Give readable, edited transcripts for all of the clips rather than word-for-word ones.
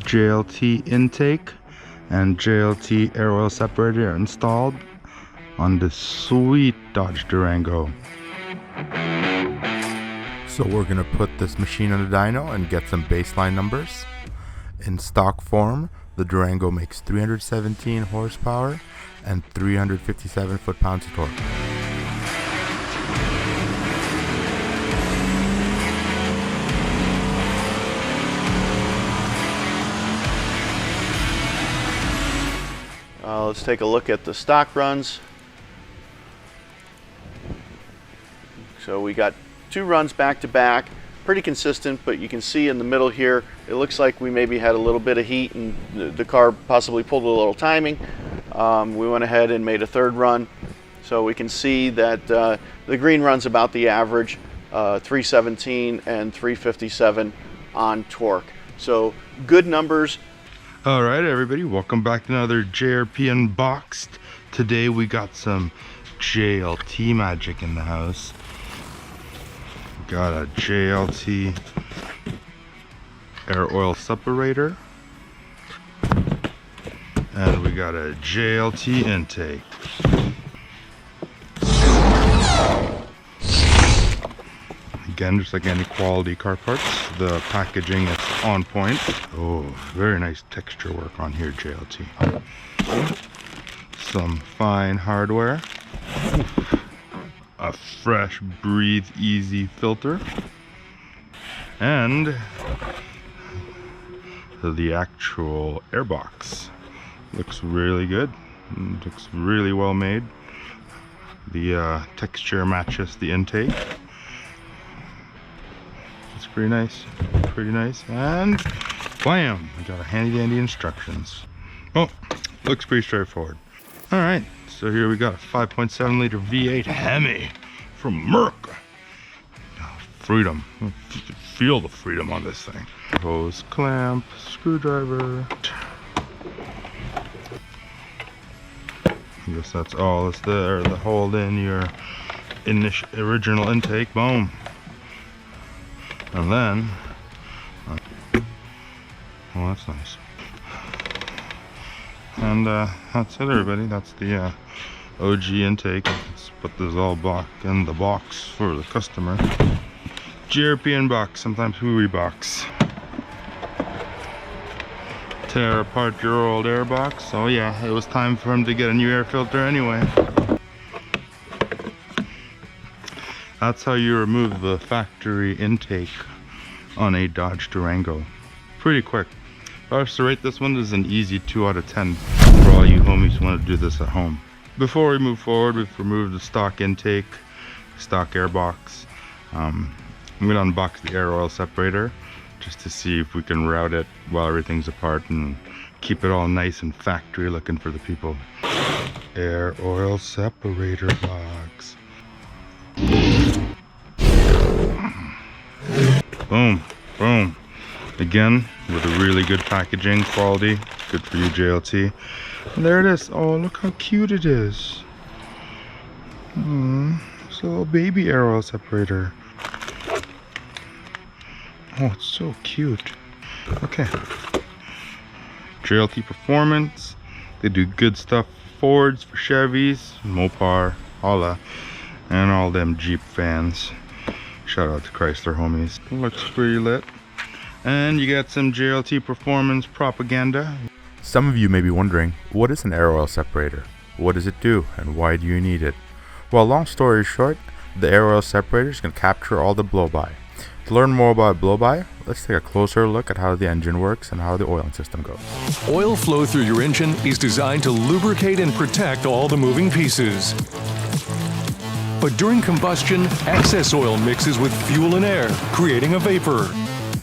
JLT intake and JLT air oil separator installed on this sweet Dodge Durango. So we're gonna put this machine on the dyno and get some baseline numbers. In stock form, the Durango makes 317 horsepower and 357 foot-pounds of torque. Let's take a look at the stock runs. So we got 2 runs back to back, pretty consistent, but you can see in the middle here, it looks like we maybe had a little bit of heat and the car possibly pulled a little timing. We went ahead and made a 3rd run. So we can see that the green run's about the average, 317 and 357 on torque. So good numbers. All right, everybody, welcome back to another JRP Unboxed. Today we got some JLT magic in the house. We got a JLT air oil separator, and we got a JLT intake. Again, just like any quality car parts, the packaging is on point. Oh, very nice texture work on here, JLT. Some fine hardware. A fresh, breathe easy filter. And the actual airbox. Looks really good. Looks really well made. The texture matches the intake. It's pretty nice, and bam, we got a handy dandy instructions. Oh, looks pretty straightforward. All right, so here we got a 5.7 liter V8 Hemi from Merc. Freedom, feel the freedom on this thing. Hose clamp, screwdriver. I guess that's all it's there to hold in your original intake. Boom. And then, well, that's nice. And that's it, everybody. That's the OG intake. Let's put this all back in the box for the customer. JRP box, sometimes we box. Tear apart your old air box. Oh yeah, it was time for him to get a new air filter anyway. That's how you remove the factory intake on a Dodge Durango. Pretty quick. If I was to rate this one, this is an easy 2 out of 10 for all you homies who want to do this at home. Before we move forward, we've removed the stock intake, stock air box. I'm going to unbox the air oil separator just to see if we can route it while everything's apart and keep it all nice and factory looking for the people. Air oil separator box. Boom, boom. Again, with a really good packaging quality. Good for you, JLT. And there it is. Oh, look how cute it is. It's a little baby air oil separator. Oh, it's so cute. Okay. JLTperformance. They do good stuff for Fords, for Chevys, Mopar, holla, and all them Jeep fans. Shout out to Chrysler homies. Looks pretty lit. And you got some JLTperformance propaganda. Some of you may be wondering, what is an air oil separator? What does it do, and why do you need it? Well, long story short, the air oil separators can capture all the blow-by. To learn more about blow-by, let's take a closer look at how the engine works and how the oiling system goes. Oil flow through your engine is designed to lubricate and protect all the moving pieces. But during combustion, excess oil mixes with fuel and air, creating a vapor.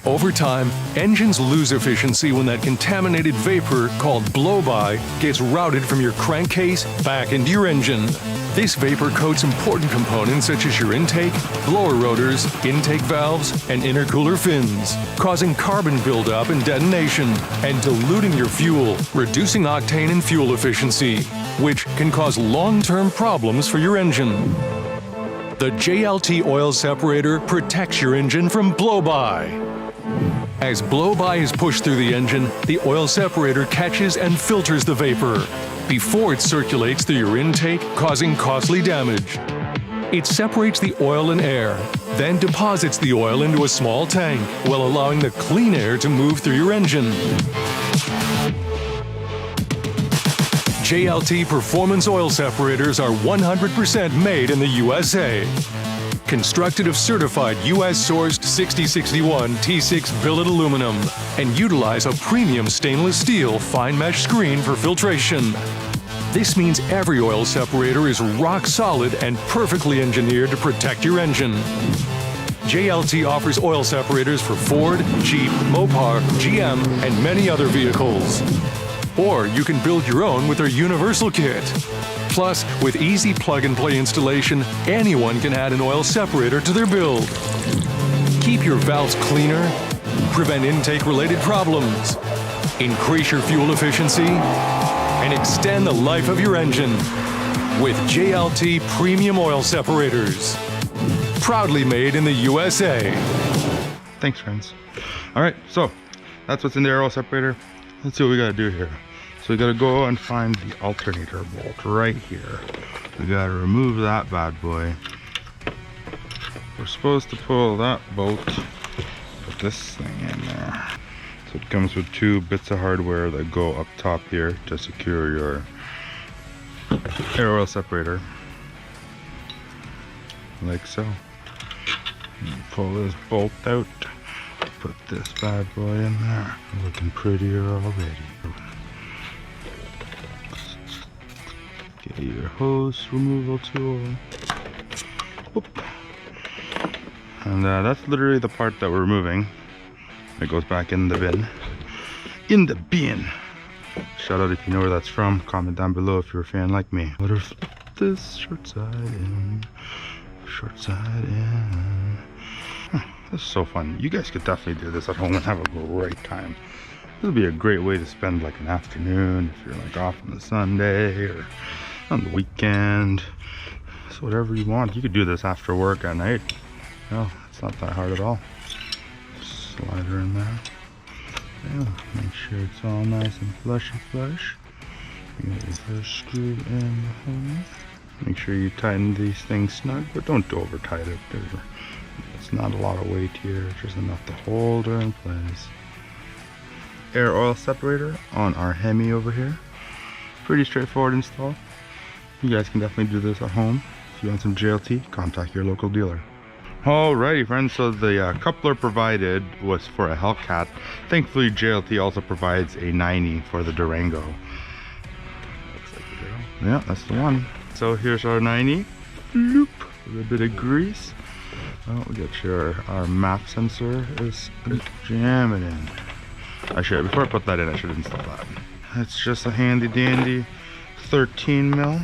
Over time, engines lose efficiency when that contaminated vapor, called blow-by, gets routed from your crankcase back into your engine. This vapor coats important components such as your intake, blower rotors, intake valves, and intercooler fins, causing carbon buildup and detonation, and diluting your fuel, reducing octane and fuel efficiency, which can cause long-term problems for your engine. The JLT oil separator protects your engine from blow-by. As blow-by is pushed through the engine, the oil separator catches and filters the vapor before it circulates through your intake, causing costly damage. It separates the oil and air, then deposits the oil into a small tank while allowing the clean air to move through your engine. JLTperformance oil separators are 100% made in the USA. Constructed of certified US-sourced 6061 T6 billet aluminum and utilize a premium stainless steel fine mesh screen for filtration. This means every oil separator is rock solid and perfectly engineered to protect your engine. JLT offers oil separators for Ford, Jeep, Mopar, GM, and many other vehicles. Or you can build your own with their universal kit. Plus, with easy plug-and-play installation, anyone can add an oil separator to their build. Keep your valves cleaner, prevent intake-related problems, increase your fuel efficiency, and extend the life of your engine with JLT Premium Oil Separators. Proudly made in the USA. Thanks, friends. All right, so that's what's in the oil separator. Let's see what we gotta do here. So we gotta go and find the alternator bolt right here. We gotta remove that bad boy. We're supposed to pull that bolt, put this thing in there. So it comes with 2 bits of hardware that go up top here to secure your air oil separator. Like so. And pull this bolt out. Put this bad boy in there. Looking prettier already. Get your hose removal tool. Whoop. And that's literally the part that we're removing. It goes back in the bin. In the bin! Shout out if you know where that's from. Comment down below if you're a fan like me. What if this short side in? Short side in. This is so fun. You guys could definitely do this at home and have a great time. This would be a great way to spend like an afternoon if you're like off on a Sunday or on the weekend. So whatever you want. You could do this after work at night. No, it's not that hard at all. Slide her in there. Yeah, make sure it's all nice and flush. You get your first screw in the hole. Make sure you tighten these things snug, but don't over tight it. It's not a lot of weight here, just enough to hold her in place. Air oil separator on our Hemi over here. Pretty straightforward install. You guys can definitely do this at home. If you want some JLT, contact your local dealer. Alrighty friends, so the coupler provided was for a Hellcat. Thankfully JLT also provides a 90 for the Durango. Looks like the Durango. Yeah, that's the one. So here's our 90. Loop. With a bit of grease. Oh, we got our map sensor is jamming in. Before I put that in, I should install that. It's just a handy dandy 13 mil.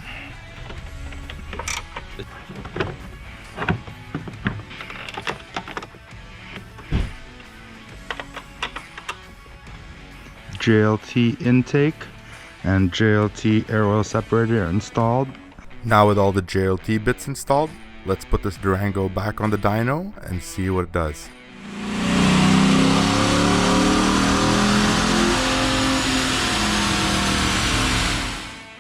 JLT intake and JLT air oil separator installed. Now with all the JLT bits installed, let's put this Durango back on the dyno and see what it does.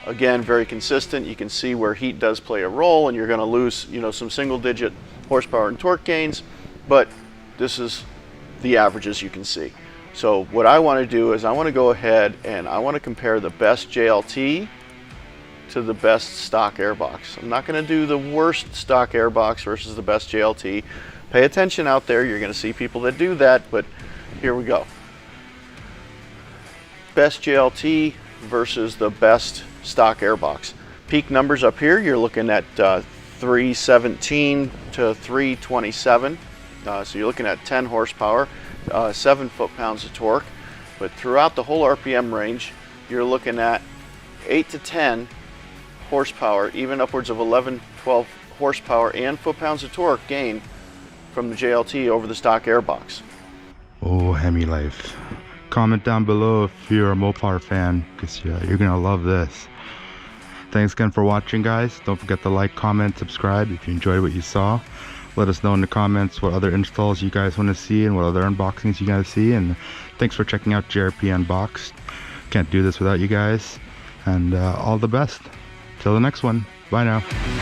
Again, very consistent. You can see where heat does play a role, and you're going to lose, some single-digit horsepower and torque gains, but this is the averages you can see. So what I want to do is I want to go ahead and I want to compare the best JLT to the best stock airbox. I'm not going to do the worst stock airbox versus the best JLT. Pay attention out there. You're going to see people that do that, but here we go. Best JLT versus the best stock airbox. Peak numbers up here, you're looking at 317 to 327. So you're looking at 10 horsepower, 7 foot-pounds of torque. But throughout the whole RPM range, you're looking at 8 to 10 horsepower, even upwards of 11, 12 horsepower and foot-pounds of torque gain from the JLT over the stock airbox. Oh, Hemi life. Comment down below if you're a Mopar fan, because you're gonna love this. Thanks again for watching, guys. Don't forget to like, comment, subscribe if you enjoyed what you saw. Let us know in the comments what other installs you guys want to see and what other unboxings you guys see. And thanks for checking out JRP Unboxed. Can't do this without you guys. And all the best. Till the next one. Bye now.